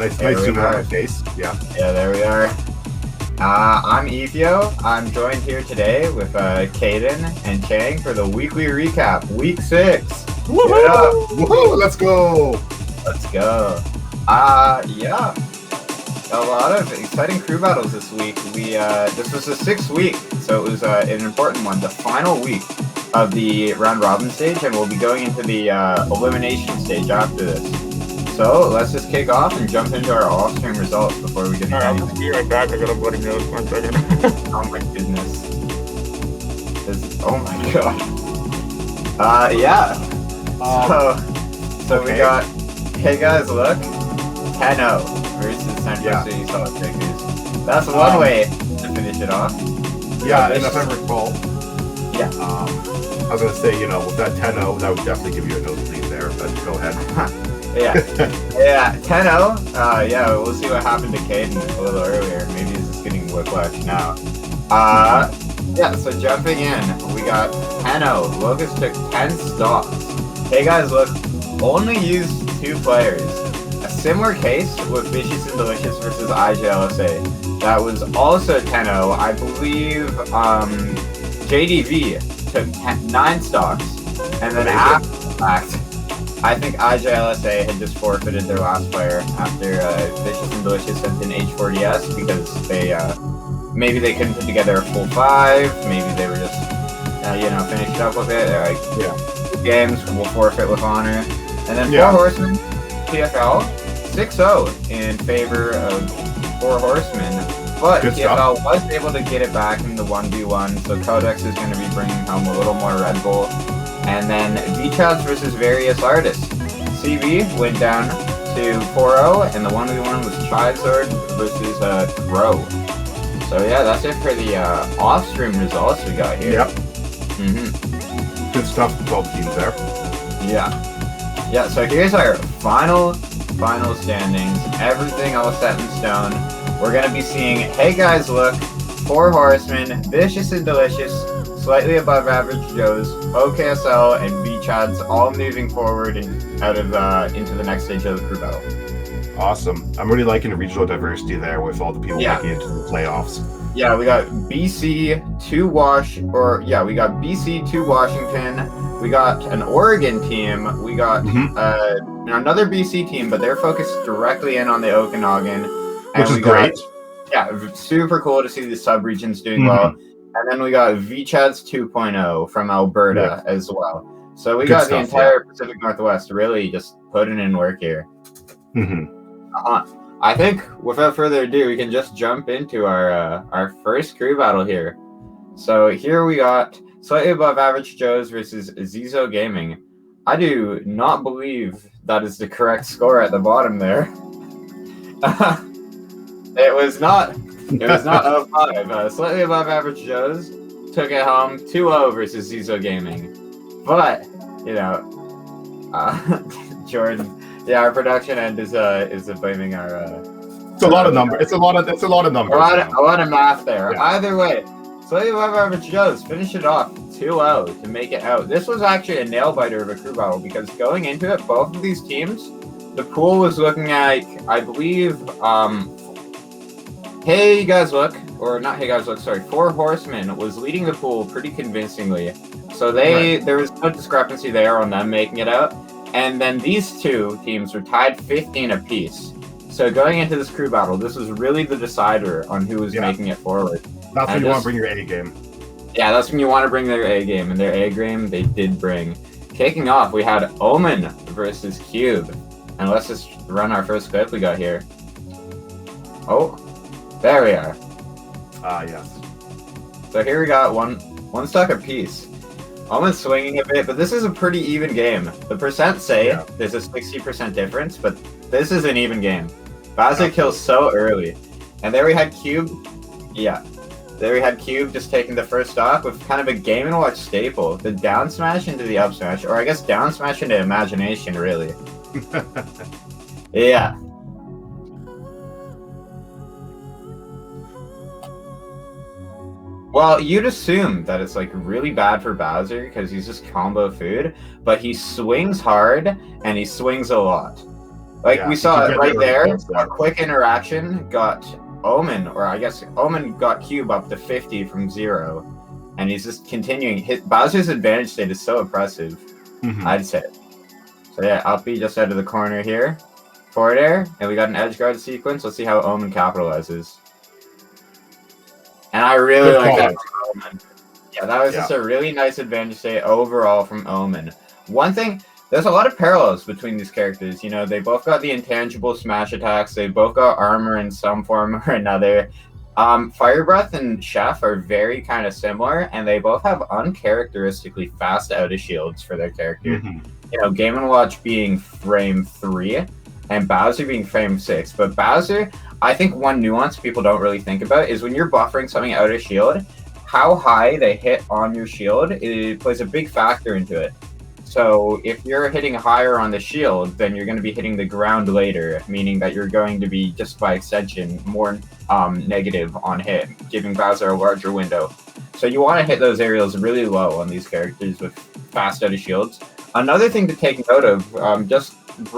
Nice There we zoom in on are. the face. Yeah. Yeah, there we are. I'm Ethio. I'm joined here today with Caden and Chang for the weekly recap, week 6. Woohoo! Woohoo! Let's go! Let's go. Yeah. A lot of exciting crew battles this week. This was the 6th week, so it was an important one, the final week of the round robin stage, and we'll be going into the elimination stage after this. So let's just kick off and jump into our off-stream results before we get into Alright, I'll be right back. I got a bloody nose. 1 second. Oh my goodness. Oh my god. Yeah. So okay. we got Hey Guys Look 10-0 versus Central City Solid Pickers. That's one way to finish it off. Yeah, and if I recall, Yeah. I was going to say, with that 10-0, that would definitely give you a nosebleed there, but go ahead. Yeah. Yeah, 10-0. Yeah, we'll see what happened to Caden a little earlier. Maybe he's just getting whiplash now. Yeah, so jumping in, we got 10-0. Locust took 10 stocks. Hey Guys Look only used 2 players. A similar case with Vicious and Delicious versus IJLSA. That was also 10-0. I believe JDV took 9 stocks. And then after the fact, I think IJLSA had just forfeited their last player after Vicious and Delicious sent in H4DS because they maybe they couldn't put together a full 5. Maybe they were just finished up with it. They're like, games will forfeit with honor. And then 4 Horsemen, PFL 6-0 in favor of 4 Horsemen. But Good PFL stuff. was able to get it back in the 1v1, so Codex is going to be bringing home a little more Red Bull. And then V-Chats versus various artists. CV went down to 4-0, and the 1v1 was Chizord versus Crow. So yeah, that's it for the off-stream results we got here. Yep. Mm-hmm. Good stuff with all the teams there. Yeah. Yeah, so here's our final standings. Everything all set in stone. We're going to be seeing Hey Guys Look, 4 Horsemen, Vicious and Delicious, Slightly Above Average Joes, OKSL, and V-Chads all moving forward and out of into the next stage of the crew battle. Awesome. I'm really liking the regional diversity there with all the people making it to the playoffs. Yeah, we got BC, 2 we got BC, 2 Washington. We got an Oregon team. We got another BC team, but they're focused directly in on the Okanagan. Which is great. Yeah, super cool to see the sub-regions doing well. And then we got V-Chads 2.0 from Alberta as well. So we got the entire Pacific Northwest really just putting in work here. I think, without further ado, we can just jump into our first crew battle here. So here we got Slightly Above Average Joes versus Zizo Gaming. I do not believe that is the correct score at the bottom there. It was not 0-5. Slightly Above Average Joes took it home 2-0 versus Zizo Gaming. But, Jordan, our production end is blaming our. It's a lot of numbers. It's a lot of numbers. A lot of math there. Yeah. Either way, Slightly Above Average Joes finish it off 2-0 to make it out. This was actually a nail biter of a crew battle because going into it, both of these teams, the pool was looking like, I believe, Hey Guys Look, or not Hey Guys Look, sorry, 4 Horsemen was leading the pool pretty convincingly. So there was no discrepancy there on them making it out. And then these 2 teams were tied 15 apiece. So going into this crew battle, this was really the decider on who was making it forward. That's when you want to bring your A game. Yeah, that's when you want to bring their A game, and their A game they did bring. Kicking off, we had Omen versus Cube. And let's just run our first clip we got here. Oh, there we are. Yes. So here we got one stock apiece. Omen's swinging a bit, but this is a pretty even game. The percent say there's a 60% difference, but this is an even game. Bowser kills so early. And there we had Cube. Yeah. There we had Cube just taking the first stock with kind of a Game & Watch staple. The down smash into the up smash, or I guess down smash into imagination, really. Yeah. Well, you'd assume that it's like really bad for Bowser because he's just combo food, but he swings hard and he swings a lot. Like Yeah, we you saw can it get right the there. early points A quick interaction got Omen, or I guess Omen got Cube up to 50 from 0. And he's just continuing. Bowser's advantage state is so oppressive, Mhm. I'd say. So yeah, up B just out of the corner here. Forward air, and we got an edge guard sequence. Let's see how Omen capitalizes. And I really Good like that call. from Omen. Yeah, that was just a really nice advantage state overall from Omen. One thing, there's a lot of parallels between these characters. You know, they both got the intangible smash attacks. They both got armor in some form or another. Fire Breath and Chef are very kind of similar, and they both have uncharacteristically fast out of shields for their character. Mhm. You know, Game & Watch being frame 3, and Bowser being frame 6. But Bowser, I think one nuance people don't really think about is when you're buffering something out of shield, how high they hit on your shield, it plays a big factor into it. So if you're hitting higher on the shield, then you're going to be hitting the ground later, meaning that you're going to be, just by extension, more negative on hit, giving Bowser a larger window. So you want to hit those aerials really low on these characters with fast out of shields. Another thing to take note of, just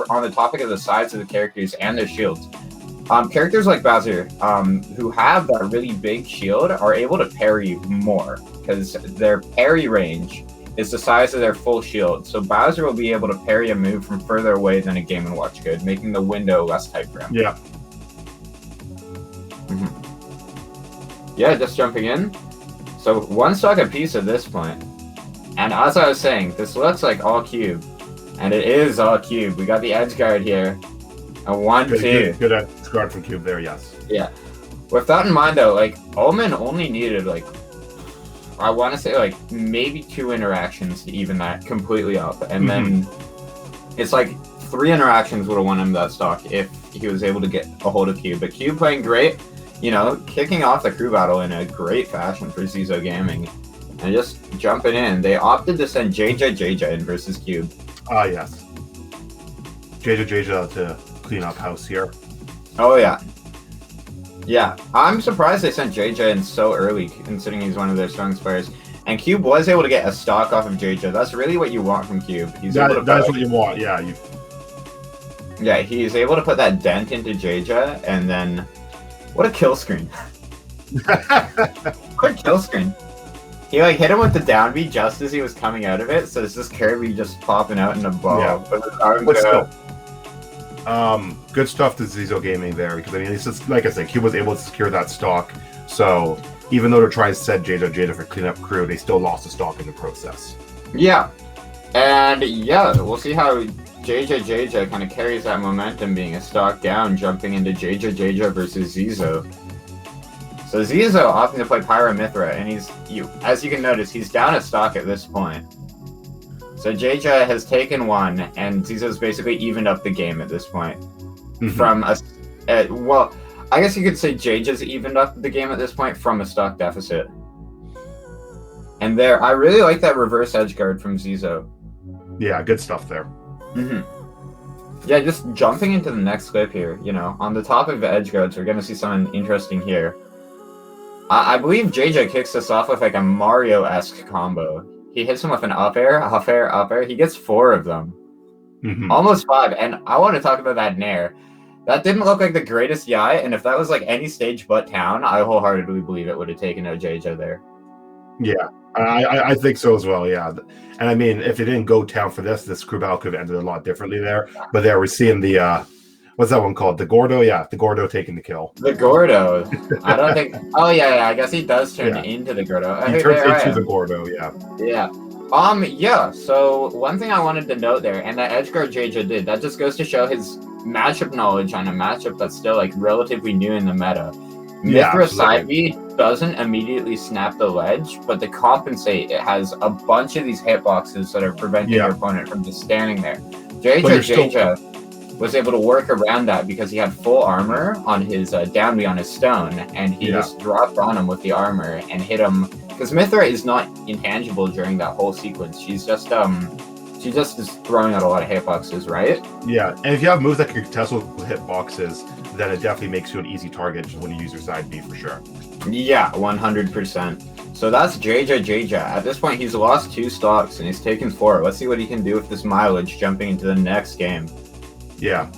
on the topic of the sides of the characters and their shields, characters like Bowser, who have that really big shield, are able to parry more, because their parry range is the size of their full shield. So Bowser will be able to parry a move from further away than a Game & Watch could, making the window less tight for him. Yeah. Yeah, just jumping in. So one stock apiece at this point. And as I was saying, this looks like all cube. And it is all cube. We got the edge guard here. A 1-2. Good edge guard from Cube there, yes. Yeah. With that in mind, though, like, Omen only needed, like, I want to say, like, maybe 2 interactions to even that completely up. And then it's like 3 interactions would have won him that stock if he was able to get a hold of Cube. But Cube playing great, you know, kicking off the crew battle in a great fashion for Zizo Gaming. And just jumping in. They opted to send JJ in versus Cube. Ah, yes. JJ to clean up house here. Oh, yeah. Yeah, I'm surprised they sent JJ in so early, considering he's one of their strongest players. And Cube was able to get a stock off of JJ. That's really what you want from Cube. He's able to That's what you want, yeah. Yeah, he's able to put that dent into JJ, and then... What a kill screen. What a kill screen. He, like, hit him with the down B just as he was coming out of it, so it's just Kirby just popping out in a ball. Yeah. With his arm But go. still, good stuff to Zizo Gaming there, because I mean, it's just, like I said, Cube was able to secure that stock. So even though they're trying to set JJ for cleanup crew, they still lost the stock in the process. Yeah, and yeah, we'll see how JJ kind of carries that momentum, being a stock down, jumping into JJ versus Zizo. So Zizo opting to play Pyra/Mythra, and as you can notice, he's down a stock at this point. So JJ has taken 1, and Zizo's basically evened up the game at this point. From well, I guess you could say JJ's evened up the game at this point from a stock deficit. And there, I really like that reverse edge guard from Zizo. Yeah, good stuff there. Yeah, just jumping into the next clip here, you know, on the topic of edge guards, we're going to see something interesting here. I believe JJ kicks this off with like a Mario-esque combo. He hits him with an up air, up air, up air. He gets 4 of them. Almost 5. And I want to talk about that Nair. That didn't look like the greatest Yai, and if that was like any stage but town, I wholeheartedly believe it would have taken out JJ there. Yeah, I think so as well, yeah. And I mean, if it didn't go town for this crew battle could have ended a lot differently there. But there, we're seeing the, what's that one called? The Gordo? Yeah, the Gordo taking the kill. The Gordo. I don't think... Oh, yeah, I guess he does turn into the Gordo. He turns into the Gordo, yeah. Yeah. Yeah, so one thing I wanted to note there, and that edgeguard JJ did, that just goes to show his matchup knowledge on a matchup that's still, like, relatively new in the meta. Mythra side B doesn't immediately snap the ledge, but to compensate, it has a bunch of these hitboxes that are preventing your opponent from just standing there. JJ was able to work around that because he had full armor on his down B on his stone, and he just dropped on him with the armor and hit him. Because Mythra is not intangible during that whole sequence. She's just she just is throwing out a lot of hitboxes, right? Yeah, and if you have moves that can contest with hitboxes, then it definitely makes you an easy target when you use your side B for sure. Yeah, 100%. So that's JJ. At this point, he's lost 2 stocks and he's taken 4. Let's see what he can do with this mileage jumping into the next game. Yeah.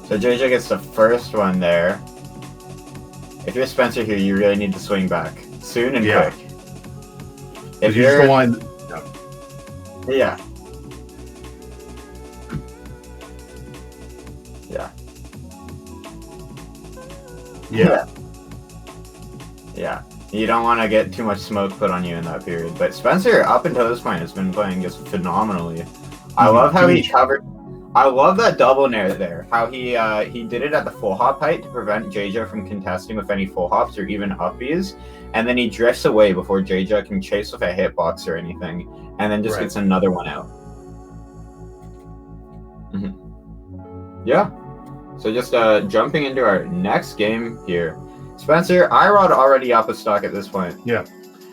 So JJ gets the first one there. If you're Spencer here, you really need to swing back soon and Yeah. quick. If you just don't want, Yeah. Yeah. yeah, Yeah. You don't want to get too much smoke put on you in that period. But Spencer, up until this point, has been playing just phenomenally. I love how he covered. I love that double nair there. How he did it at the full hop height to prevent JJ from contesting with any full hops or even uppies, and then he drifts away before JJ can chase with a hitbox or anything, and then just Right. gets another one out. Yeah. So just jumping into our next game here. Spencer, Irod already up a stock at this point.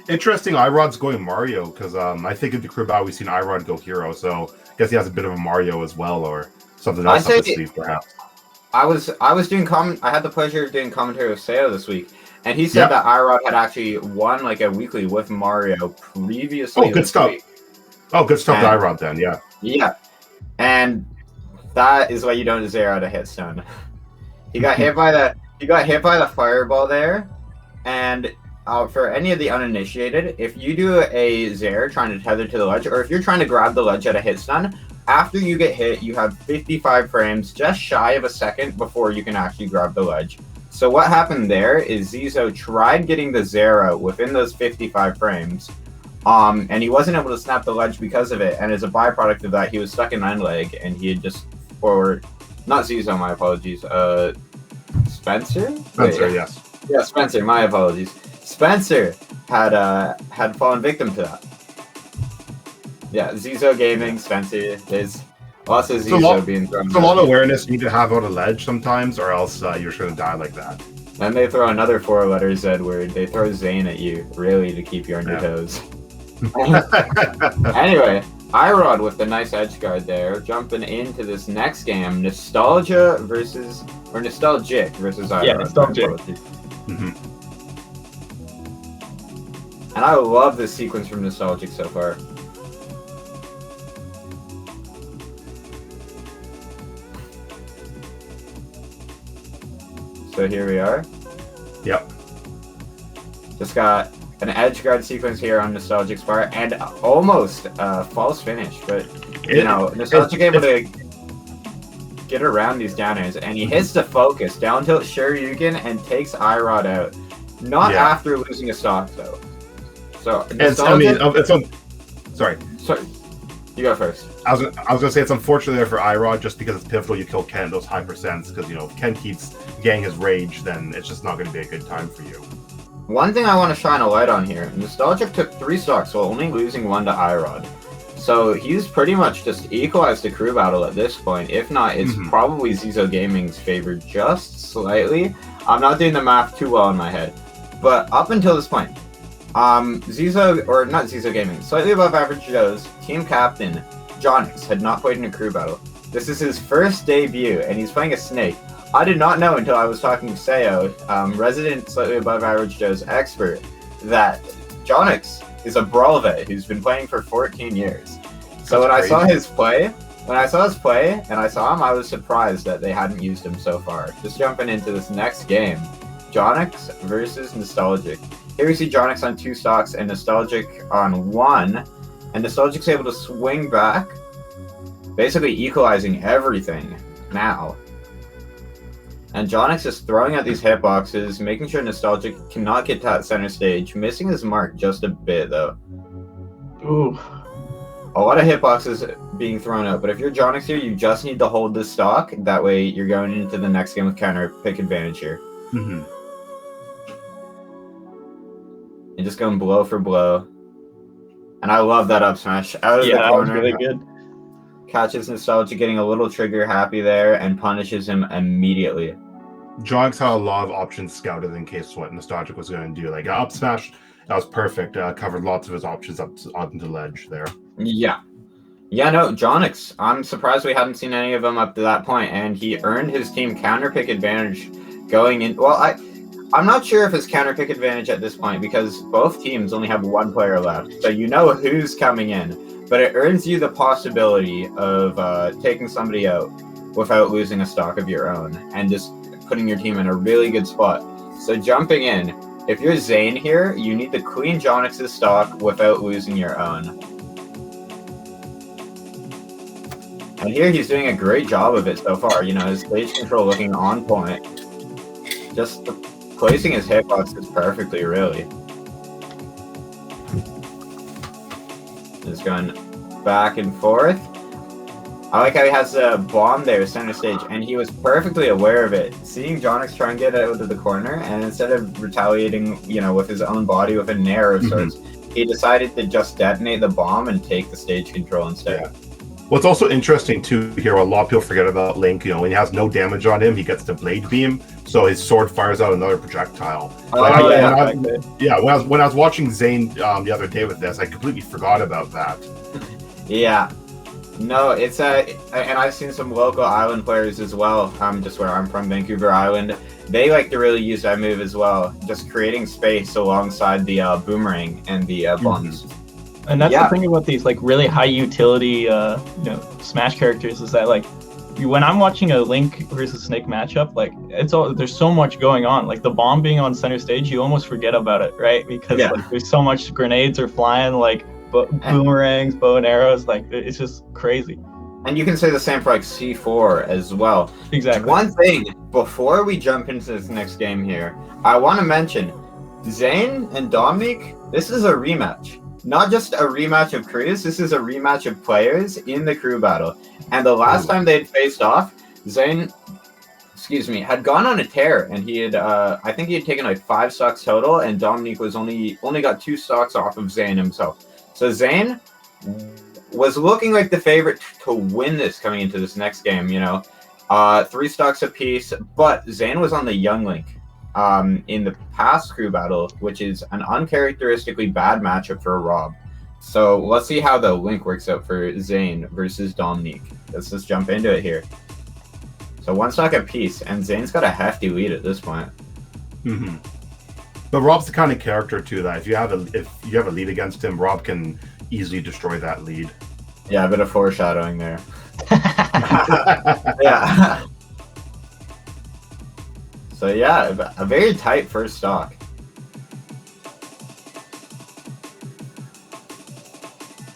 interesting. Irod's going Mario because I think in the crew battle we've seen Irod go hero, so I guess he has a bit of a Mario as well, or something else I'd up his say- sleeve, perhaps. I was doing I had the pleasure of doing commentary with Sayo this week, and he said that Irod had actually won like a weekly with Mario previously. Oh, good this stuff. week. Oh, good stuff, to And- Irod then. Yeah, Yeah, and that is why you don't zero out a hit stun. He got hit by the fireball there, and for any of the uninitiated, if you do a Zare trying to tether to the ledge, or if you're trying to grab the ledge at a hit stun, after you get hit, you have 55 frames, just shy of a second before you can actually grab the ledge. So what happened there is Zizo tried getting the Zare out within those 55 frames, and he wasn't able to snap the ledge because of it, and as a byproduct of that, he was stuck in 9-leg, and he had just not Zizo, my apologies, Spencer? Spencer. Wait. Yes. Yeah, Spencer, my apologies. Spencer had fallen victim to that. Yeah, Zizo Gaming, Spencer. There's lots of Zizo being thrown. It's a lot of awareness you need to have on a ledge sometimes, or else you're just going to die like that. Then they throw another 4-letter Z word. They throw Zane at you, really, to keep you on your toes. Anyway, Irod with the nice edge guard there, jumping into this next game, Nostalgic versus Irod. Yeah, Nostalgic. Mhm. And I love this sequence from Nostalgic so far. So here we are. Yep. Just got an edge guard sequence here on Nostalgic's part, and almost false finish, but Nostalgic able to get around these downers, and he hits the focus, down tilt Shoryuken, and takes Irod out. Not after losing a stock, though. So, sorry. Sorry, you go first. I was gonna say it's unfortunate there for Irod just because it's pivotal you kill Ken at those high percents because if Ken keeps getting his rage, then it's just not going to be a good time for you. One thing I want to shine a light on here, Nostalgic took 3 stocks while only losing 1 to Irod. So he's pretty much just equalized the crew battle at this point. If not, it's probably Zizo Gaming's favor just slightly. I'm not doing the math too well in my head. But up until this point, Zizo Gaming, slightly above average Joe's team captain, Jonix, had not played in a crew battle. This is his first debut, and he's playing a Snake. I did not know until I was talking to Sayo, resident slightly above average Joe's expert, that Jonix is a Brawl vet who's been playing for 14 years. So when I saw his play, and I saw him, I was surprised that they hadn't used him so far. Just jumping into this next game, Jonix versus Nostalgic. Here we see Jonix on 2 stocks and Nostalgic on 1, and Nostalgic's able to swing back, basically equalizing everything now. And Jonix is throwing out these hitboxes, making sure Nostalgic cannot get to that center stage, missing his mark just a bit though. Ooh. A lot of hitboxes being thrown out, but if you're Jonix here, you just need to hold this stock. That way you're going into the next game with counter pick advantage here. Mm-hmm. And just going blow for blow. And I love that up smash. Out of the That was corner, really good. catches Nostalgic getting a little trigger happy there and punishes him immediately. Jonix had a lot of options scouted in case what Nostalgic was going to do. Like up smash, that was perfect. Covered lots of his options up onto the ledge there. Yeah. Yeah, no, Jonix. I'm surprised we hadn't seen any of them up to that point, and he earned his team counter pick advantage going in. Well, I'm not sure if it's counter pick advantage at this point because both teams only have 1 player left, so you know who's coming in. But it earns you the possibility of taking somebody out. without losing a stock of your own and just putting your team in a really good spot. So jumping in, if you're Zane here, you need to clean Jonix's stock without losing your own. And here he's doing a great job of it so far. You know, his stage control looking on point. Just placing his hitboxes perfectly, really. Just going back and forth. I like how he has a bomb there, center stage, and he was perfectly aware of it. Seeing Jonix try and get out of the corner, and instead of retaliating, you know, with his own body with a nair of sorts, he decided to just detonate the bomb and take the stage control instead. Yeah. What's also interesting too here, a lot of people forget about Link. You know, when he has no damage on him, he gets the blade beam, so his sword fires out another projectile. When I was watching Zane the other day with this, I completely forgot about that. Yeah. No, it's and I've seen some local island players as well. Just where I'm from, Vancouver Island. They like to really use that move as well, just creating space alongside the boomerang and the bombs. And that's the thing about these like really high utility, Smash characters is that like when I'm watching a Link versus Snake matchup, like there's so much going on. Like the bomb being on center stage, you almost forget about it, right? Because like, there's so much grenades are flying, like boomerangs, bow and arrows, like it's just crazy. And you can say the same for like C4 as well. Exactly. One thing before we jump into this next game here, I want to mention Zane and Dominique. This is a rematch. Not just a rematch of crews, this is a rematch of players in the crew battle. And the last time they'd faced off, Zane, had gone on a tear, and he had, I think he had taken like 5 stocks total, and Dominique was only got 2 stocks off of Zane himself. So Zane was looking like the favorite to win this coming into this next game, 3 stocks apiece, but Zane was on the Young Link. In the past crew battle, which is an uncharacteristically bad matchup for Rob. So let's see how the Link works out for Zane versus Dominique. Let's just jump into it here. So 1 stock apiece, and Zane's got a hefty lead at this point. Mm-hmm. But Rob's the kind of character too that if you have a lead against him, Rob can easily destroy that lead. Yeah, a bit of foreshadowing there. Yeah. So yeah, a very tight first stock.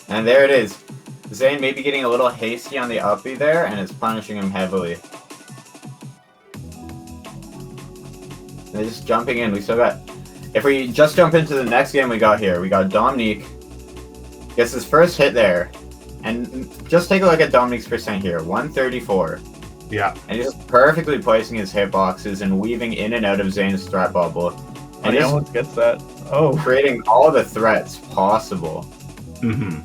And there it is. Zane maybe getting a little hasty on the uppie there, and it's punishing him heavily. They're just jumping in. We still got... If we just jump into the next game we got Dominique. Gets his first hit there. And just take a look at Dominique's percent here. 134. Yeah. And he's just perfectly placing his hitboxes and weaving in and out of Zane's threat bubble. And he almost gets that. Oh. Creating all the threats possible. Mm-hmm.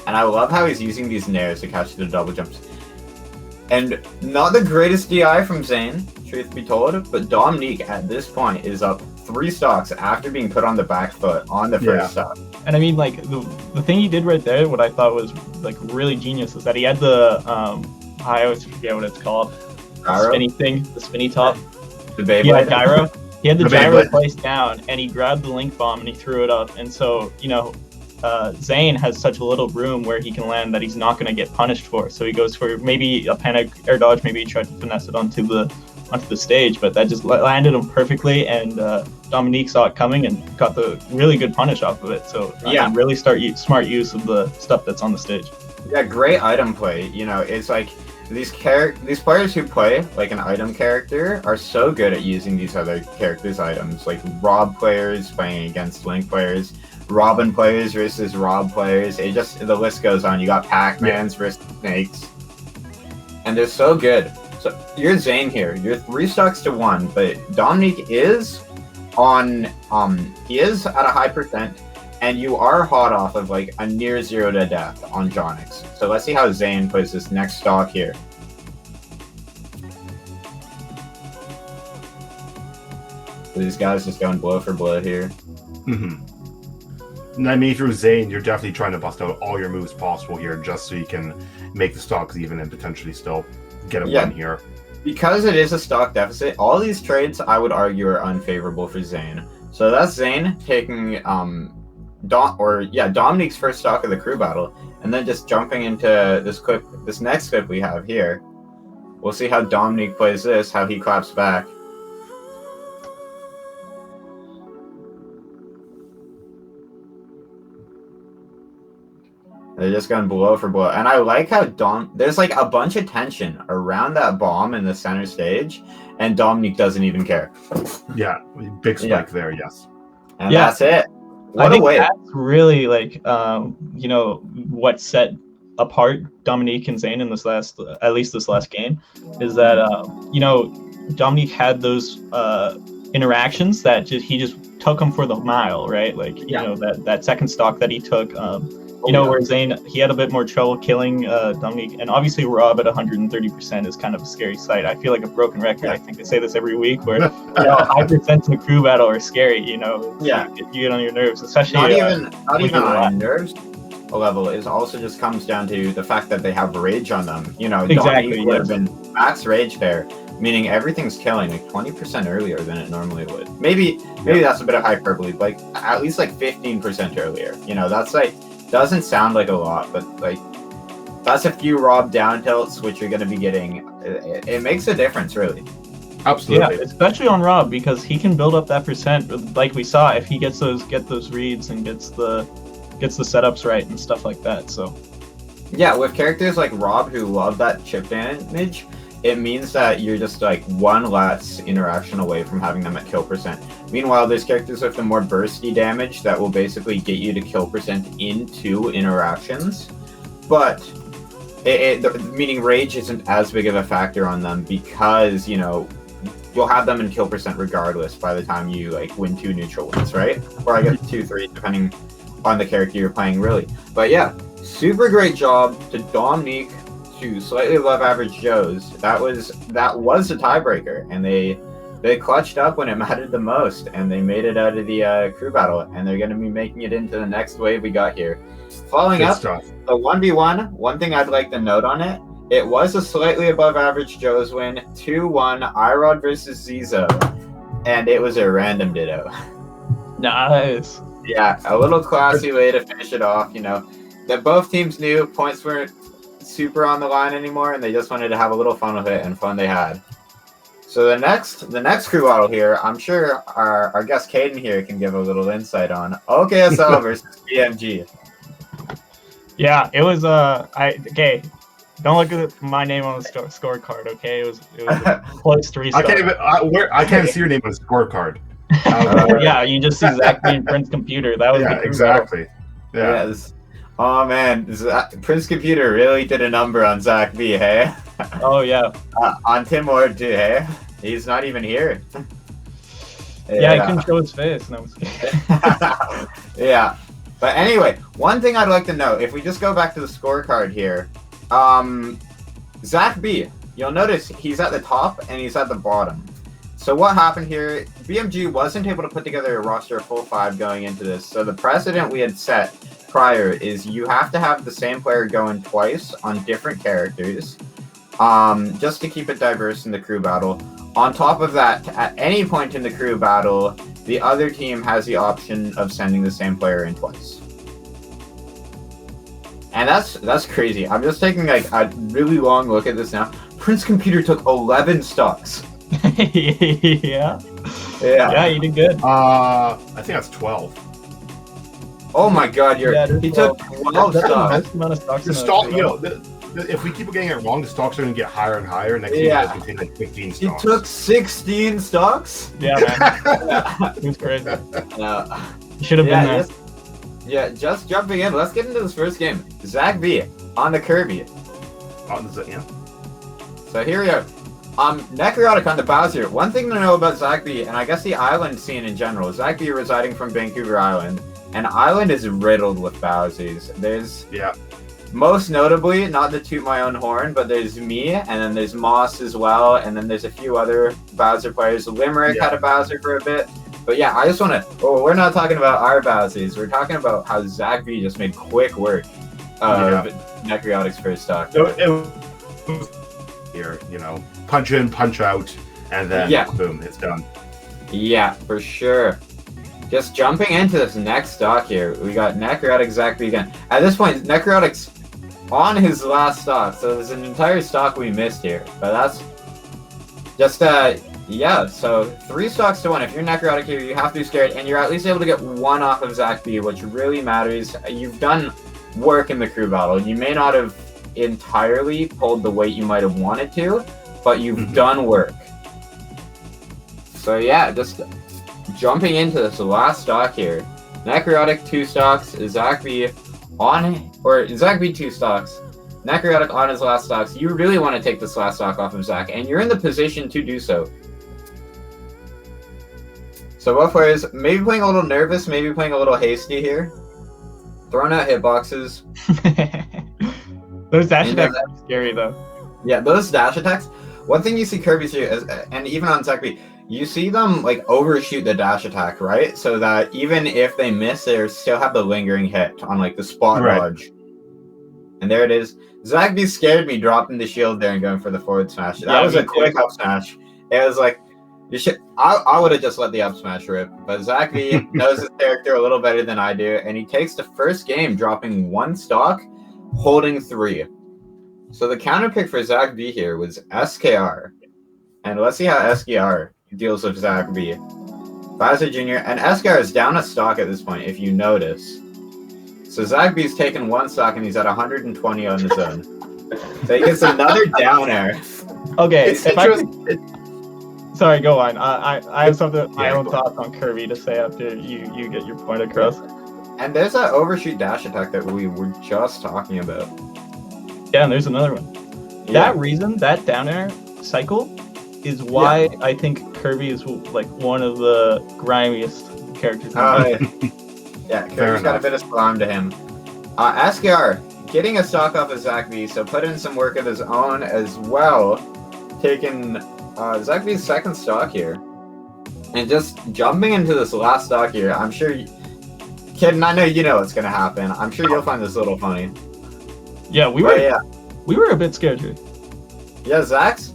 And I love how he's using these nairs to catch the double jumps. And not the greatest DI from Zane, truth be told, but Dominique at this point is up 3 stocks after being put on the back foot on the first stock. And I mean, like, the thing he did right there, what I thought was, like, really genius is that he had the, I always forget what it's called. Gyro? Spinny thing, the spinny top. The Beyblade? Yeah, gyro. He had the gyro Beyblade. placed down, and he grabbed the Link bomb and he threw it up. And so, Zane has such a little room where he can land that he's not going to get punished for. So he goes for maybe a panic air dodge, maybe he tried to finesse it onto the stage, but that just landed him perfectly, and Dominique saw it coming and got the really good punish off of it. So really smart use of the stuff that's on the stage. Yeah, great item play. It's like these players who play like an item character are so good at using these other characters' items. Like Rob players playing against Link players, Robin players versus Rob players. The list goes on. You got Pac-Mans versus Snakes, and they're so good. So you're Zane here. You're 3 stocks to 1, but Dominique is on. He is at a high percent, and you are hot off of like a near 0 to death on Jonix. So let's see how Zane plays this next stock here. So these guys just going blow for blow here. Mm-hmm. And I mean, if you're Zane, you're definitely trying to bust out all your moves possible here, just so you can make the stocks even and potentially still get a win here. Because it is a stock deficit, all these trades I would argue are unfavorable for Zane. So that's Zane taking Dominique's first stock of the crew battle, and then just jumping into this next clip we have here. We'll see how Dominique plays this, how he claps back. They're just going blow for blow. And I like how there's like a bunch of tension around that bomb in the center stage, and Dominique doesn't even care. Yeah, big spike there, yes. And that's it. I think that's really like, what set apart Dominique and Zain in this last game, is that, Dominique had those interactions that he just took him for the mile, right? Like, that second stock that he took, where Zain, he had a bit more trouble killing Dominique, and obviously Rob at 130% is kind of a scary sight. I feel like a broken record. I think I say this every week, where high percent in a crew battle are scary. You get on your nerves, especially not even on nerves level. It also just comes down to the fact that they have rage on them. Exactly. Would have been max rage there, meaning everything's killing like 20% earlier than it normally would. Maybe that's a bit of hyperbole, like at least like 15% earlier. That's like. Doesn't sound like a lot, but like that's a few Rob down tilts which you're going to be getting. It makes a difference, really. Absolutely. Yeah, especially on Rob, because he can build up that percent, like we saw, if he gets those reads and gets the setups right and stuff like that. So yeah, with characters like Rob who love that chip damage, it means that you're just like one less interaction away from having them at kill percent. Meanwhile, there's characters with the more bursty damage that will basically get you to kill percent in 2 interactions. But meaning rage isn't as big of a factor on them, because you'll have them in kill percent regardless by the time you like win 2 neutral wins, right? Or I guess 2-3 depending on the character you're playing, really. But yeah, super great job to Dominique, to slightly above average Joes. That was a tiebreaker, and they clutched up when it mattered the most, and they made it out of the crew battle, and they're going to be making it into the next wave we got here. Following up, the 1v1, one thing I'd like to note on it, it was a slightly above average Joes win, 2-1, Irod versus Zizo, and it was a random ditto. Nice. Yeah, a little classy way to finish it off, that both teams knew points weren't super on the line anymore, and they just wanted to have a little fun with it, and fun they had. So the next crew battle here, I'm sure our guest Caden here can give a little insight on OKSL versus BMG. Yeah, it was okay. Don't look at my name on the scorecard, okay? It was a close 3 stars. I can't see your name on the scorecard. Yeah, you just see Zach being Prince Computer. That was the crew exactly. battle. Yeah. Oh man, Prince Computer really did a number on Zach B, hey? Oh yeah. On Tim Ward too, hey? He's not even here. Yeah, he couldn't show his face. No, yeah. But anyway, one thing I'd like to know, if we just go back to the scorecard here, Zach B, you'll notice he's at the top and he's at the bottom. So what happened here, BMG wasn't able to put together a roster of full 5 going into this. So the precedent we had set prior is you have to have the same player going twice on different characters, just to keep it diverse in the crew battle. On top of that, at any point in the crew battle, the other team has the option of sending the same player in twice. And that's crazy. I'm just taking like a really long look at this now. Prince Computer took 11 stocks. Yeah, you did good. I think that's 12. Oh my God, he took 12 stocks. The stock, if we keep getting it wrong, the stocks are going to get higher and higher. Next year, it's going to take like 15 stocks. He took 16 stocks? Yeah, man. It was crazy. You should have been there. Just jumping in. Let's get into this first game. Zach B on the Kirby. So here we go. Necrotic on the Bowser. One thing to know about Zach B, and I guess the island scene in general, Zach B residing from Vancouver Island, and Island is riddled with Bowsers. There's most notably, not to toot my own horn, but there's me, and then there's Moss as well, and then there's a few other Bowser players. Limerick had a Bowser for a bit. But yeah, I just want to... we're not talking about our Bowsers. We're talking about how Zach B just made quick work of Necrotic's first stock. So it was here, punch in, punch out, and then boom, it's done. Yeah, for sure. Just jumping into this next stock here, we got Necrotic Zach B again. At this point, Necrotic's on his last stock, so there's an entire stock we missed here. But that's just, yeah, so 3 stocks to 1. If you're Necrotic here, you have to be scared, and you're at least able to get 1 off of Zach B, which really matters. You've done work in the crew battle. You may not have entirely pulled the weight you might have wanted to, but you've done work. So yeah, just jumping into this last stock here. Necrotic 2 stocks, Zach B on, or Zach B 2 stocks, Necrotic on his last stocks. You really want to take this last stock off of Zach, and you're in the position to do so. So both players maybe playing a little nervous, maybe playing a little hasty here. Throwing out hitboxes. Those dash attacks are scary though. Yeah, those dash attacks. One thing you see Kirby's here is, and even on Zach B, you see them like overshoot the dash attack, right? So that even if they miss, they still have the lingering hit on like the spot dodge. And there it is. Zach B scared me dropping the shield there and going for the forward smash. That was a quick up smash. It was like, you should. I would have just let the up smash rip. But Zach B knows his character a little better than I do, and he takes the first game dropping 1 stock, holding 3. So the counter pick for Zach B here was SKR. And let's see how SKR deals with Zach B. Bowser Jr. and SKR is down a stock at this point, if you notice. So Zach B's taken 1 stock and he's at 120 on his own. So he gets another down air. Okay, It's if sorry, go on. I have my own go thoughts on Kirby to say after you get your point across. And there's that overshoot dash attack that we were just talking about. Yeah, and there's another one. Yeah. That reason, that down air cycle, is why I think Kirby is like one of the grimiest characters. Yeah, Kirby's got a bit of slime to him. SKR getting a stock off of Zach B, so put in some work of his own as well. Taking Zach B's second stock here. And just jumping into this last stock here, I'm sure, Kid, I know you know what's going to happen. I'm sure you'll find this a little funny. Yeah, we were a bit scared here. Yeah, Zach's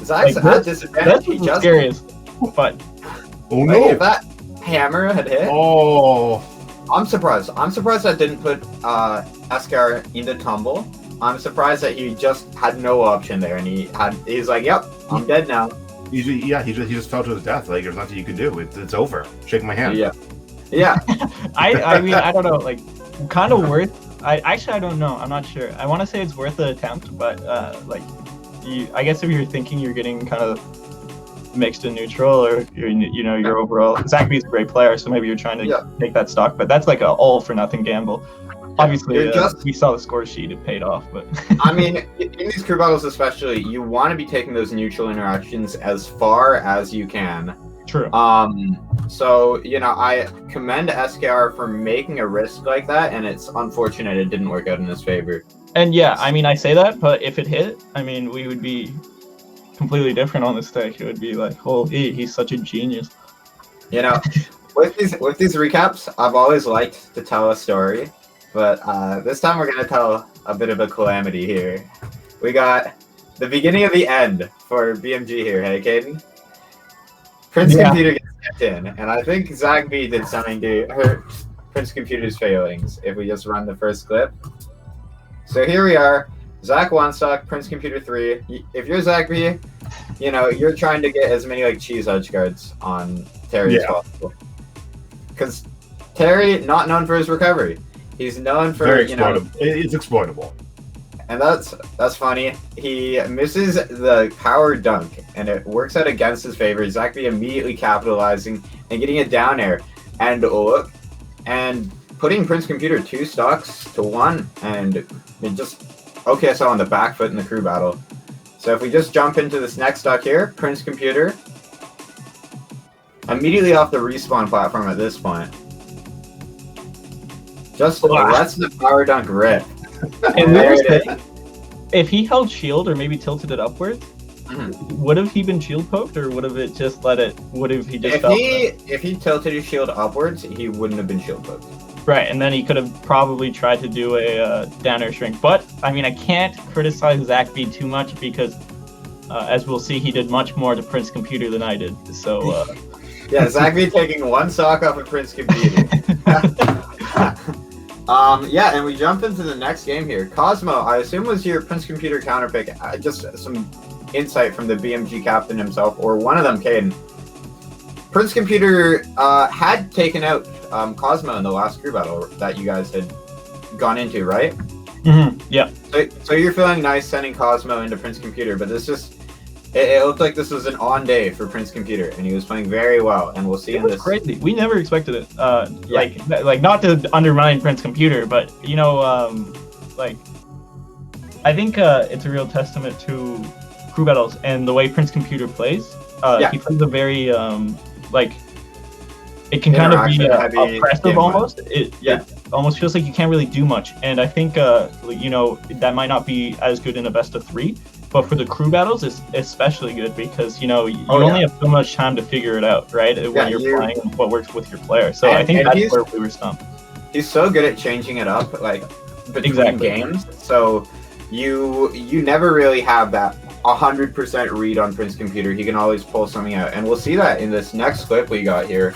Like, at disadvantage. That's the scariest. But Oh Like, no! if that hammer had hit, Oh, I'm surprised. I'm surprised that didn't put SKR into tumble. I'm surprised that he just had no option there, and he's like, "Yep, I'm dead now." he just fell to his death. Like there's nothing you can do. It's over. Shake my hand. Yeah. I mean, I don't know, like, kind of worth. I don't know. I'm not sure. I want to say it's worth the attempt, but like, I guess if you're thinking you're getting kind of mixed and neutral, or your overall. Zach B's a great player, so maybe you're trying to take that stock, but that's like an all for nothing gamble. Obviously, we saw the score sheet; it paid off. But I mean, in these crew battles especially, you want to be taking those neutral interactions as far as you can. True. So, I commend SKR for making a risk like that, and it's unfortunate it didn't work out in his favor. And yeah, I mean, I say that, but if it hit, I mean, we would be completely different on this deck. It would be like, holy, he's such a genius. With these recaps, I've always liked to tell a story, but this time we're going to tell a bit of a calamity here. We got the beginning of the end for BMG here, hey, Caden? Prince Computer gets kept in, and I think Zach B did something to hurt Prince Computer's failings, if we just run the first clip. So here we are, Zach 1 stock, Prince Computer 3. If you're Zach B, you're trying to get as many like cheese edge guards on Terry as possible. Because Terry, not known for his recovery. He's known for, Very exploitable. It's exploitable. And that's funny. He misses the power dunk, and it works out against his favor. Zach B immediately capitalizing and getting a down air. And look, and putting Prince Computer 2 stocks to 1, and it just OKSO on the back foot in the crew battle. So if we just jump into this next stock here, Prince Computer, immediately off the respawn platform at this point. Just lets the power dunk rip. And if he held shield or maybe tilted it upwards, would have he been shield poked, or would have it just let it? Would have he just? If he tilted his shield upwards, he wouldn't have been shield poked. Right, and then he could have probably tried to do a down air shrink. But I mean, I can't criticize Zach B too much because, as we'll see, he did much more to Prince Computer than I did. So Yeah, Zach B taking one stock off of Prince Computer. Yeah, and we jump into the next game here. Cosmo, I assume was your Prince Computer counter pick. Just some insight from the BMG captain himself, or one of them, Caden. Prince Computer had taken out Cosmo in the last crew battle that you guys had gone into, right? Mm-hmm. Yeah. So you're feeling nice sending Cosmo into Prince Computer, but this just it looked like this was an on day for Prince Computer, and he was playing very well. And we'll see It in was this. crazy. We never expected it. Like not to undermine Prince Computer, but like I think it's a real testament to crew battles and the way Prince Computer plays. He plays a very like it can kind of be oppressive almost. It almost feels like you can't really do much, and I think that might not be as good in a best of 3. But for the crew battles, it's especially good because you only have so much time to figure it out, right? When you're playing and what works with your player. So I think that's where we were stumped. He's so good at changing it up, like between games. So you never really have that 100% read on Prince Computer. He can always pull something out, and we'll see that in this next clip we got here.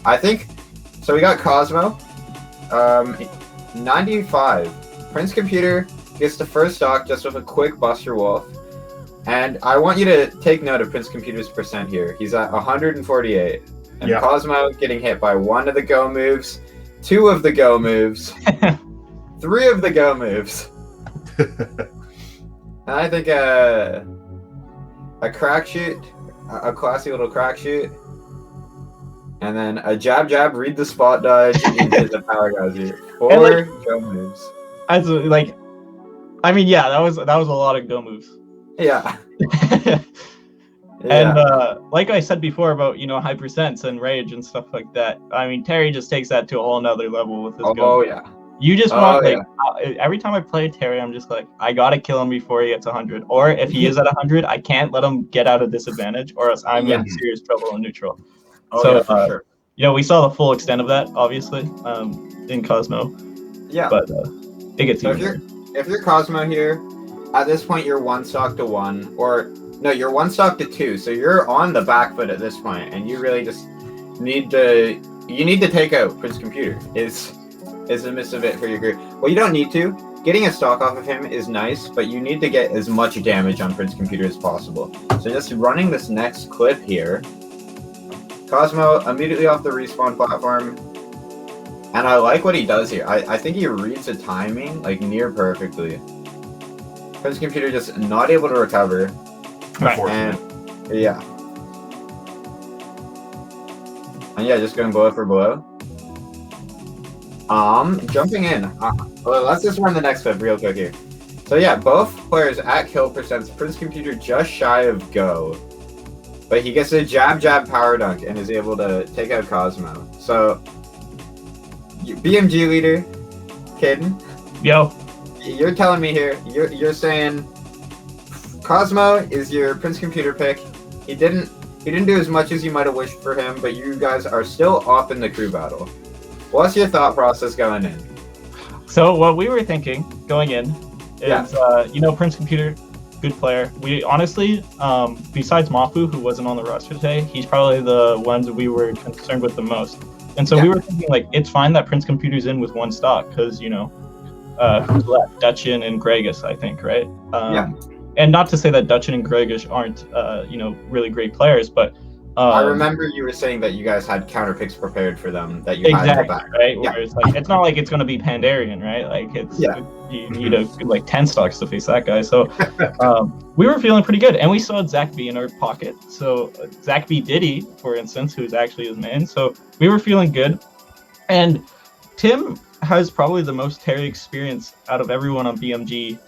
I think so. We got Cosmo, 95. Prince Computer gets the first stock just with a quick Buster Wolf. And I want you to take note of Prince Computer's percent here. He's at 148. And Cosmo getting hit by one of the go moves, 2 of the go moves, 3 of the go moves. And I think a crack shoot, a classy little crack shoot. And then a jab, read the spot dodge into the power geyser. 4 go moves. That was a lot of go moves. Yeah. And like I said before about high percents and rage and stuff like that. I mean, Terry just takes that to a whole nother level with his go. Oh yeah. You just want every time I play Terry, I'm just like, I gotta kill him before he gets 100. Or if he is at 100, I can't let him get out of disadvantage, or else I'm in serious trouble in neutral. For sure. We saw the full extent of that, obviously, in Cosmo. Yeah. But it gets easier. If you're Cosmo here, at this point you're 1 stock to 1, or no, you're 1 stock to 2. So you're on the back foot at this point, and you really just need to take out Prince Computer. Is the miss of it for your group? Well, you don't need to. Getting a stock off of him is nice, but you need to get as much damage on Prince Computer as possible. So just running this next clip here. Cosmo immediately off the respawn platform. And I like what he does here. I think he reads the timing like near perfectly. Prince Computer just not able to recover. Right. And just going blow for blow. Jumping in. Well, let's just run the next clip real quick here. So yeah, both players at kill percents. Prince Computer just shy of go. But he gets a jab power dunk and is able to take out Cosmo. So, BMG leader, Caden. Yo. You're telling me here, you're saying Cosmo is your Prince Computer pick. He didn't do as much as you might have wished for him, but you guys are still off in the crew battle. What's your thought process going in? So what we were thinking going in is, Prince Computer, good player. We honestly, besides Mafu, who wasn't on the roster today, he's probably the ones that we were concerned with the most. And so we were thinking, like, it's fine that Prince Computer's in with 1 stock, because, who's left? Dutchin and Gregus, I think, right? And not to say that Dutchin and Gregus aren't, really great players, but... I remember you were saying that you guys had counter picks prepared for them that you had in the back. Right? Where it's like, it's not like it's going to be Pandarian, right? Like, it's you need 10 stocks to face that guy. So we were feeling pretty good, and we saw Zach B in our pocket. So Zach B Diddy, for instance, who's actually his man. So we were feeling good, and Tim has probably the most Terry experience out of everyone on BMG.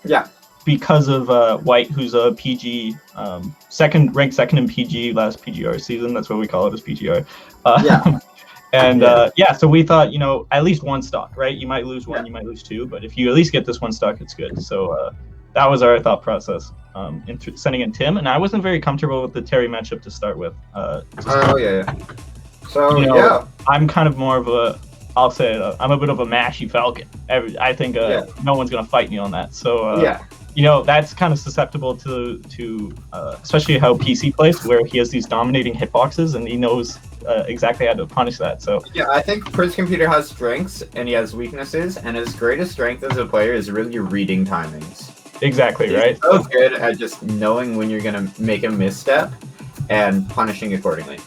Yeah. Because of White, who's a PG, ranked second in PG last PGR season. That's what we call it, as PGR. So we thought, at least 1 stock, right? You might lose 1, you might lose 2, but if you at least get this 1 stock, it's good. So that was our thought process in sending in Tim, and I wasn't very comfortable with the Terry matchup to start with. So I'm kind of more of a, I'll say it, I'm a bit of a mashy Falcon. I think no one's gonna fight me on that. So that's kind of susceptible to especially how PC plays, where he has these dominating hitboxes and he knows exactly how to punish that. So yeah, I think Prince Computer has strengths and he has weaknesses, and his greatest strength as a player is really reading timings. exactly, He's right? so good at just knowing when you're gonna make a misstep and punishing accordingly.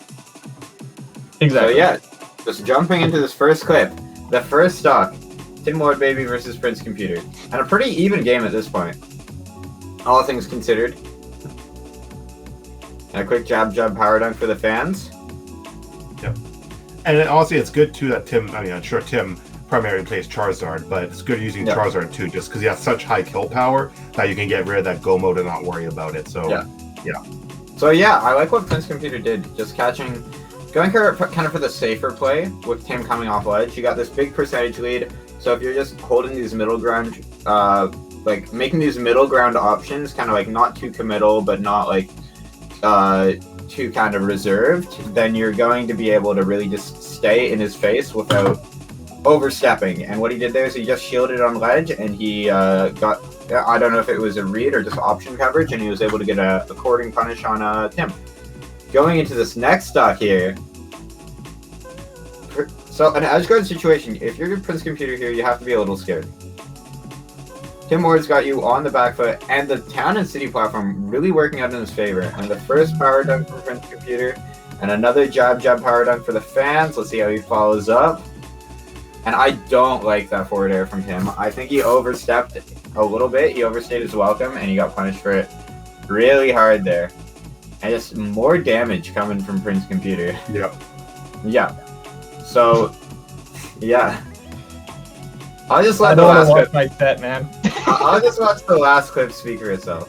Exactly. So yeah, just jumping into this first clip, the first stock, Tim Lord Baby versus Prince Computer, and a pretty even game at this point, all things considered. And a quick jab power dunk for the fans. And honestly, it's good too that Tim. I mean, I'm sure Tim primarily plays Charizard, but it's good using Charizard too, just because he has such high kill power that you can get rid of that Go mode and not worry about it. So So yeah, I like what Prince Computer did, just going kind of for the safer play with Tim coming off ledge. You got this big percentage lead, so if you're just holding these middle ground, like making these middle ground options, kind of like not too committal, but not like too kind of reserved, then you're going to be able to really just stay in his face without overstepping. And what he did there is he just shielded on ledge, and he got, I don't know if it was a read or just option coverage, and he was able to get a according punish on Tim. Going into this next stock here, so an edge guard situation, if you're Prince Computer here, you have to be a little scared. Tim Ward's got you on the back foot, and the town and city platform really working out in his favor. And the first power dunk from Prince Computer, and another jab power dunk for the fans. Let's see how he follows up. And I don't like that forward air from him. I think he overstepped a little bit. He overstayed his welcome, and he got punished for it really hard there. And just more damage coming from Prince Computer. Yep. Yeah. So, yeah. I'll just I let the don't last want clip. to fight that, man. I'll just watch the last clip speak for itself.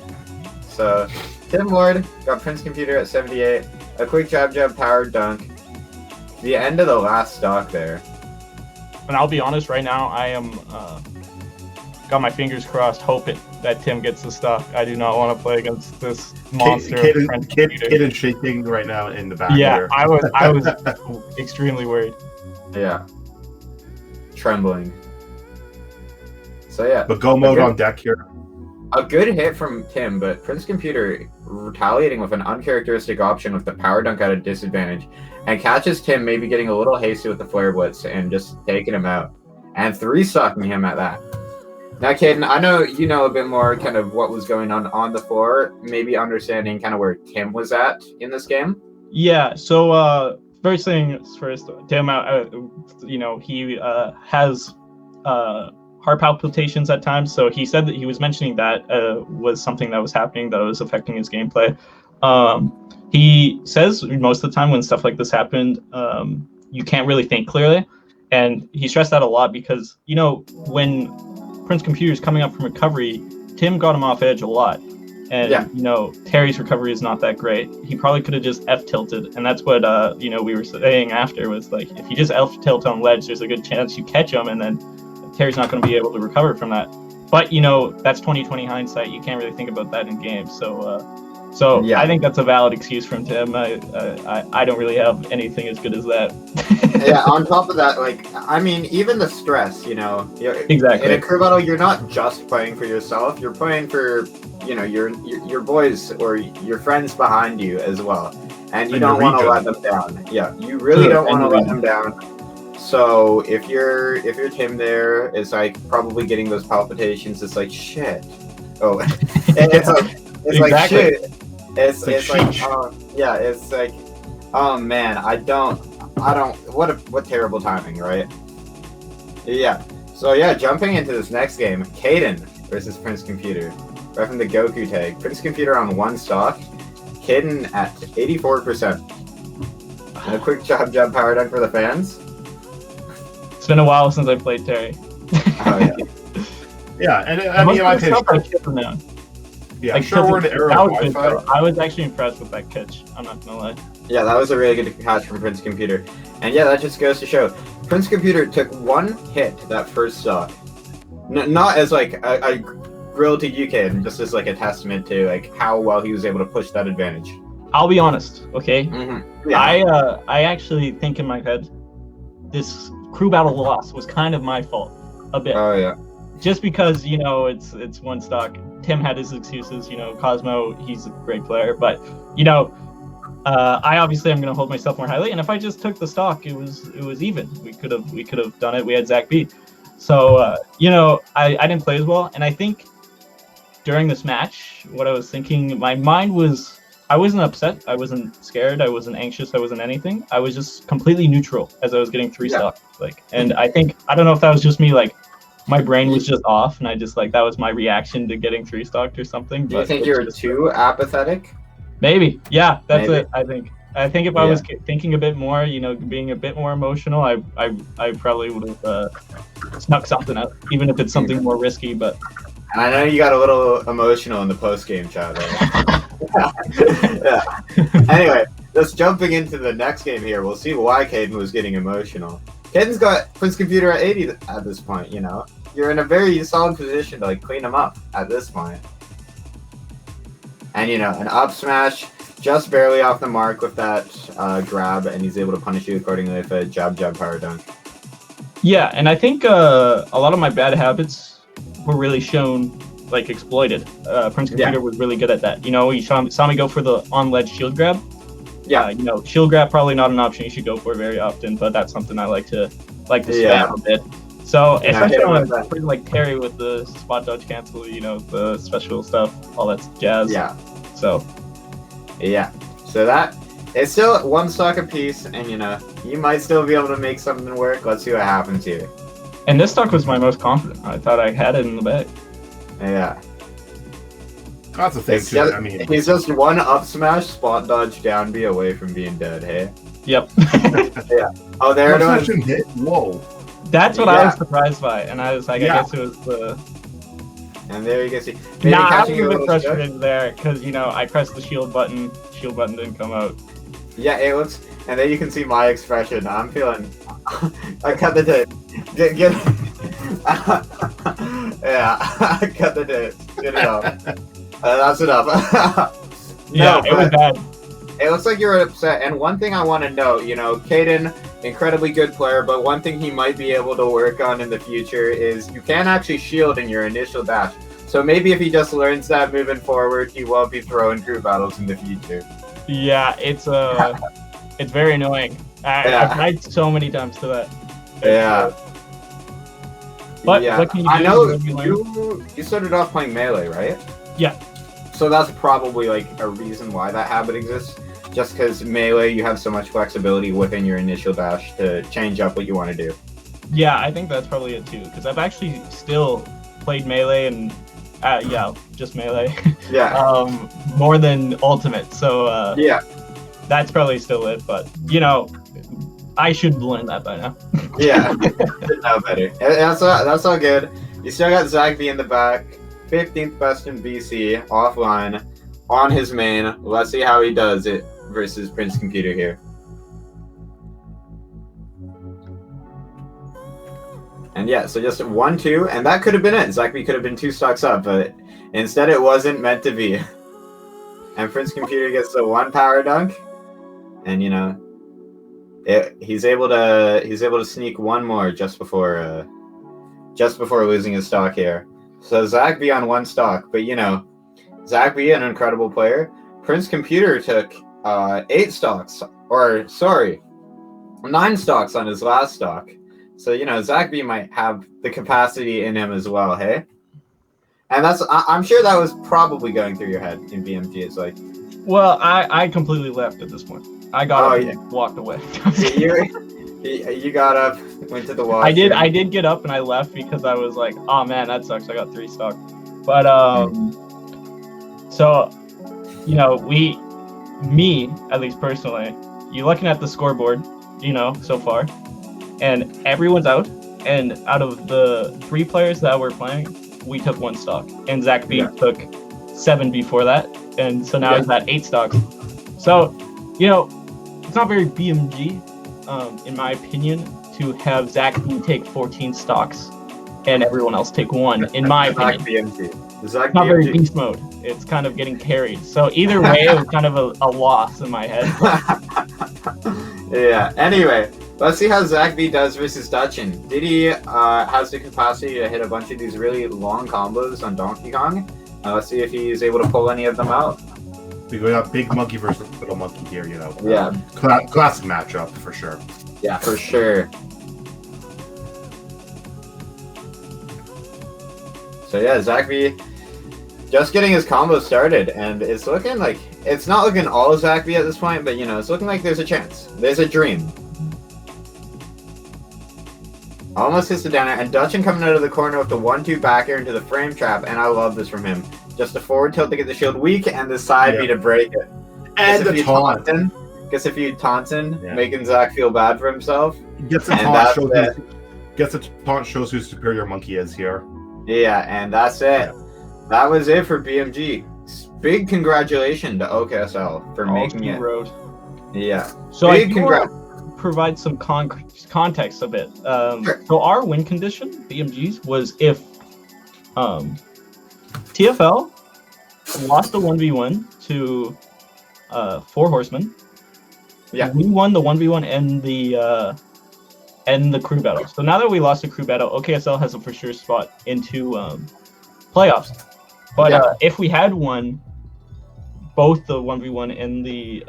So, Tim Lord got Prince Computer at 78. A quick jab power dunk. The end of the last stock there. And I'll be honest, right now I am got my fingers crossed, hoping that Tim gets the stock. I do not want to play against this monster. Kid shaking right now in the back. Yeah, there. I was extremely worried. Yeah. Trembling. So yeah. But Go mode on deck here. A good hit from Tim, but Prince Computer retaliating with an uncharacteristic option with the power dunk at a disadvantage, and catches Tim maybe getting a little hasty with the flare blitz and just taking him out. And 3-stocking him at that. Now, Caden, I know you know a bit more kind of what was going on the floor, maybe understanding kind of where Tim was at in this game. Yeah, so first things first, Tim, he has heart palpitations at times, so he said that he was mentioning that was something that was happening that was affecting his gameplay. He says most of the time when stuff like this happened, you can't really think clearly, and he stressed that a lot because, when Prince Computer is coming up from recovery, Tim got him off edge a lot. And, Terry's recovery is not that great. He probably could have just F-tilted. And that's what, we were saying after was, like, if you just F-tilt on ledge, there's a good chance you catch him, and then Terry's not going to be able to recover from that. But, that's 20/20 hindsight. You can't really think about that in games. So yeah. I think that's a valid excuse from Tim. I don't really have anything as good as that. Yeah, on top of that, even the stress, exactly. In a crew battle, you're not just playing for yourself. You're playing for, your boys or your friends behind you as well. And you don't want to let them down. Yeah, you really don't want to let them down. So if you're Tim there, it's like probably getting those palpitations. It's like, shit. Oh, it's like shit. It's like, oh man, I don't, what terrible timing, right? Yeah. So yeah, jumping into this next game, Caden versus Prince Computer. Right from the Goku tag. Prince Computer on 1 stock, Caden at 84%. And a quick jab power dunk for the fans. It's been a while since I played Terry. Oh yeah. Yeah, and I mean, my opinion. Yeah, like, sure, we're in the era of Wi-Fi. I was actually impressed with that catch. I'm not gonna lie. Yeah, that was a really good catch from Prince Computer. And yeah, that just goes to show Prince Computer took 1 hit that first stock. Not as like a grill to UK, just as like a testament to like how well he was able to push that advantage. I'll be honest, okay? Mm-hmm. Yeah. I actually think in my head this crew battle loss was kind of my fault a bit. Oh yeah. Just because it's 1 stock. Tim had his excuses. Cosmo, he's a great player, but I obviously am going to hold myself more highly. And if I just took the stock, it was even. We could have done it. We had Zach B. So I didn't play as well, and I think during this match, what I was thinking, my mind was. I wasn't upset. I wasn't scared. I wasn't anxious. I wasn't anything. I was just completely neutral as I was getting 3 stock. And I don't know if that was just me, my brain was just off, and I just that was my reaction to getting 3 stocked or something. Do you think you're too apathetic? Maybe. Yeah, that's it. I think if I was thinking a bit more, being a bit more emotional, I probably would have snuck something out, even if it's something more risky. But and I know you got a little emotional in the post-game chat, right? Yeah. Anyway, just jumping into the next game here, we'll see why Caden was getting emotional. Caden's got Prince Computer at 80 at this point, You're in a very solid position to clean him up at this point. And an up smash, just barely off the mark with that grab, and he's able to punish you accordingly with a jab power dunk. Yeah, and I think a lot of my bad habits were really shown, exploited. Prince Computer was really good at that. He saw me go for the on-ledge shield grab. Yeah. Shield grab probably not an option you should go for very often, but that's something I like to spam a bit. So especially when I'm playing like Terry with the spot dodge cancel, the special stuff, all that jazz. Yeah. So that it's still 1 stock apiece, and you might still be able to make something work. Let's see what happens here. And this stock was my most confident. I thought I had it in the bag. Yeah. That's the thing, too. He's just 1 up smash, spot dodge, down B away from being dead, hey? Yep. Yeah. Oh, there it was. Hit? Whoa. That's what I was surprised by, and I was like, I guess it was the... And there you can see. I was a bit frustrated there, because, I pressed the shield button didn't come out. Yeah, it looks... And then you can see my expression. I'm feeling... I cut the tape. Get yeah, I cut the tape. Get it off. That's enough. It was bad. It looks like you're upset. And one thing I want to note, Caden, incredibly good player, but one thing he might be able to work on in the future is you can actually shield in your initial dash. So maybe if he just learns that moving forward, he won't be throwing group battles in the future. Yeah, it's very annoying. I've tried so many times to that. Yeah. But what can you do? I know you started off playing Melee, right? Yeah. So that's probably a reason why that habit exists. Just because Melee, you have so much flexibility within your initial dash to change up what you want to do. Yeah, I think that's probably it too. Because I've actually still played Melee and just Melee. Yeah. More than Ultimate. So yeah. That's probably still it. But I should learn that by now. Yeah. No better. That's all good. You still got Zach B in the back. 15th best in BC, offline, on his main. Let's see how he does it versus Prince Computer here. And yeah, so just 1-2, and that could have been it. Zach B could have been 2 stocks up, but instead it wasn't meant to be. And Prince Computer gets the 1 power dunk, and he's able to sneak 1 more just before losing his stock here. So Zach B on 1 stock, but Zach B, an incredible player. Prince Computer took 8 stocks, 9 stocks on his last stock. So Zach B might have the capacity in him as well, hey? And I'm sure that was probably going through your head in BMG. It's like, well, I completely left at this point. I got up and walked away. You got up, went to the wall. I did get up and I left because I was like, oh man, that sucks. I got 3 stock. But so me at least personally, you're looking at the scoreboard, so far, and everyone's out. And out of the 3 players that were playing, we took 1 stock, and Zach B took 7 before that, and so now he's at 8 stocks. So it's not very BMG. In my opinion, to have Zach B take 14 stocks and everyone else take 1, in my opinion. It's not very beast mode. It's kind of getting carried. So either way, it was kind of a loss in my head. Yeah. Anyway, let's see how Zach B does versus Dutchin. Did he has the capacity to hit a bunch of these really long combos on Donkey Kong? Let's see if he's able to pull any of them out. We got big monkey versus little monkey here, you know. Yeah. Classic matchup for sure. Yeah, for sure. So yeah, Zach V just getting his combo started, and it's looking like it's not looking all Zach V at this point, but you know, it's looking like there's a chance. There's a dream. Almost hits the downer, and Dutchin coming out of the corner with the 1-2 back air into the frame trap, and I love this from him. Just a forward tilt to get the shield weak, and the side B to break it. And the taunt. Gets a few taunting, Yeah. making Zach feel bad for himself. Gets a And taunt, that's gets a taunt, shows who superior monkey is here. Yeah, and that's it. That was it for BMG. Big congratulations to OKSL for making it. Road. Yeah. So I Big do want to provide some context of it. Sure. So our win condition, BMG's, was if TFL lost the 1v1 to 4 Horsemen. Yeah. We won the 1v1 and the crew battle. So now that we lost the crew battle, OKSL has a for sure spot into playoffs. But Yeah. if we had won both the 1v1 and the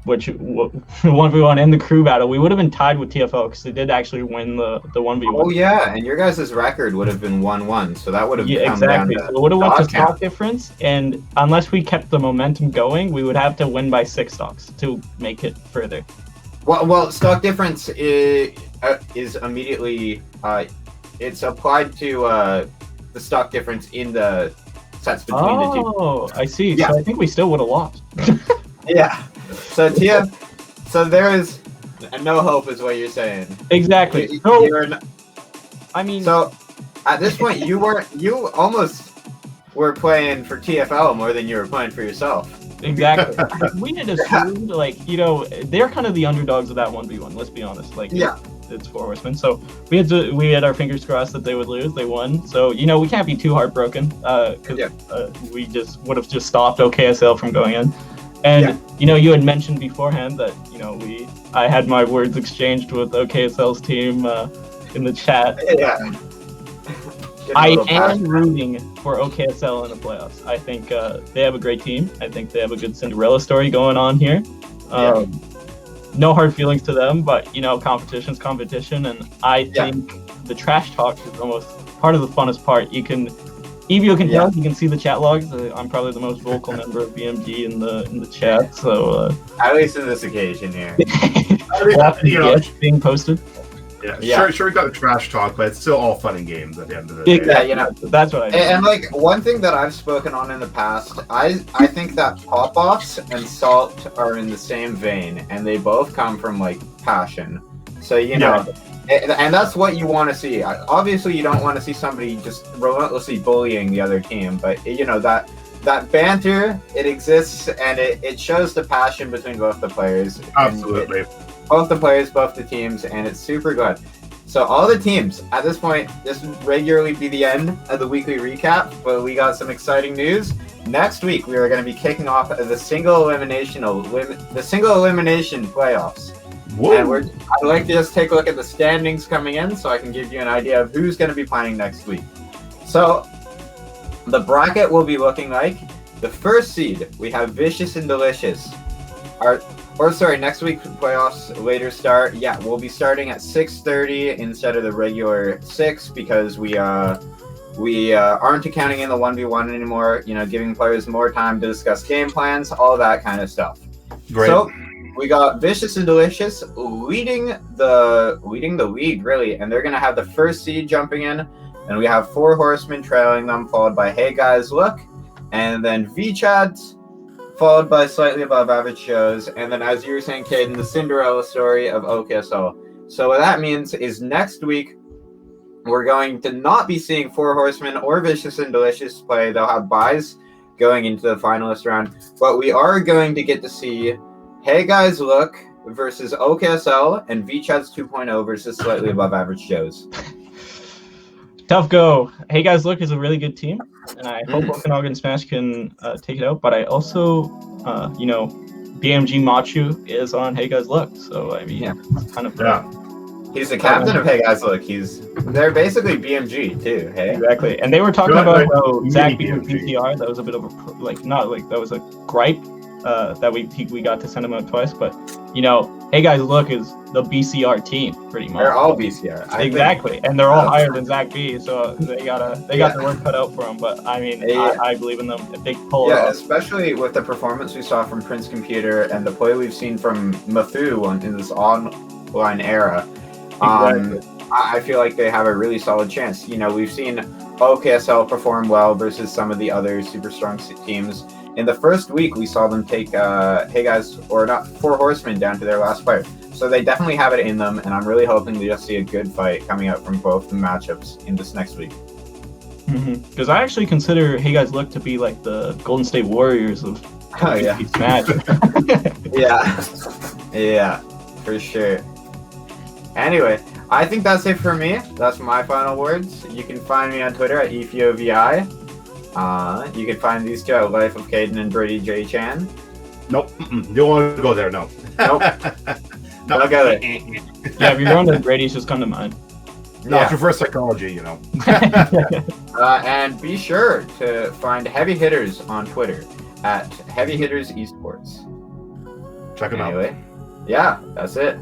1v1 and the crew battle, we would have been tied with TFL because they did actually win the 1v1. Oh yeah, and your guys' record would have been 1-1, so that would have Yeah, come exactly. down So to it would have went to dog count. stock difference, and unless we kept the momentum going, we would have to win by 6 stocks to make it further. Well, stock difference is immediately it's applied to the stock difference in the sets between the two. Oh, I see. Yeah. So I think we still would have lost. Yeah. So so there is no hope, is what you're saying. Exactly. You- So you're n- I mean, So at this point, you almost were playing for TFL more than you were playing for yourself. exactly. We had assumed, like, you know, they're kind of the underdogs of that 1v1. Let's be honest. Like, Yeah. it's 4 Horsemen. So we had our fingers crossed that they would lose. They won. So, you know, we can't be too heartbroken because we just would have just stopped OKSL from going in. And you know, you had mentioned beforehand that, you know, I had my words exchanged with OKSL's team in the chat. Yeah. Get a I little am passionate. rooting for OKSL in the playoffs. I think they have a great team. I think they have a good Cinderella story going on here. No hard feelings to them, but, you know, competition's competition, and I think the trash talk is almost part of the funnest part. Evio can tell, you can see the chat logs. I'm probably the most vocal member of BMG in the chat, so At least in this occasion here. You know, being posted. Yeah. Sure, we got the trash talk, but it's still all fun and games at the end of the day. Yeah, you know. That's what I mean. And like one thing that I've spoken on in the past, I think that pop-offs and salt are in the same vein, and they both come from like passion. So you know, and that's what you want to see. Obviously, you don't want to see somebody just relentlessly bullying the other team, but you know that banter, it exists, and it shows the passion between both the players. Absolutely. Both the players, both the teams, and it's super good. So all the teams, at this point, this would regularly be the end of the weekly recap, but we got some exciting news. Next week, we are going to be kicking off the single elimination playoffs. Whoa. And I'd like to just take a look at the standings coming in so I can give you an idea of who's going to be playing next week. So the bracket will be looking like the first seed, we have Vicious and Delicious. Next week's playoffs later start. Yeah, we'll be starting at 6:30 instead of the regular 6 because we aren't accounting in the 1v1 anymore, you know, giving players more time to discuss game plans, all that kind of stuff. Great. So we got Vicious and Delicious leading the league, really, and they're going to have the first seed jumping in, and we have 4 Horsemen trailing them, followed by Hey Guys Look, and then V-Chads, followed by Slightly Above Average Shows, and then, as you were saying, Caden, the Cinderella story of OKSL. So what that means is next week, we're going to not be seeing 4 Horsemen or Vicious and Delicious play. They'll have buys going into the finalist round, but we are going to get to see Hey Guys Look versus OKSL and V-Chads 2.0 versus Slightly Above Average Shows. Tough go. Hey Guys Look is a really good team, and I hope Okanagan Smash can take it out. But I also, you know, BMG Machu is on Hey Guys Look, so I mean, it's kind of He's the captain of Hey Guys Look. They're basically BMG too. Hey. Exactly. And they were talking Right, about right. how Zach Mini being BMG. PCR, that was a bit of a that was a gripe that we got to send him out twice. But Hey Guys Look is the BCR team pretty much. They're all BCR. Exactly, and they're all higher than Zach B, so they got their work cut out for them. But I mean, I believe in them if they pull it Yeah, off. especially with the performance we saw from Prince Computer and the play we've seen from Mathu in this online era. Exactly. I feel like they have a really solid chance. We've seen OKSL perform well versus some of the other super strong teams. In the first week, we saw them take Hey Guys, or not, Four Horsemen down to their last fight. So they definitely have it in them, and I'm really hoping to just see a good fight coming out from both the matchups in this next week. Because I actually consider Hey Guys Look to be like the Golden State Warriors of Oh, yeah. Smash. Yeah, for sure. Anyway, I think that's it for me. That's my final words. You can find me on Twitter at EFIOVI. You can find these two at Life of Caden and Brady J Chan. Nope. You don't want to go there. No. Nope. No. Don't go there. Yeah, if you're going to Brady's, just come to mine. No, Yeah. it's reverse psychology. And be sure to find Heavy Hitters on Twitter at Heavy Hitters Esports. Check them out. Anyway, yeah, that's it.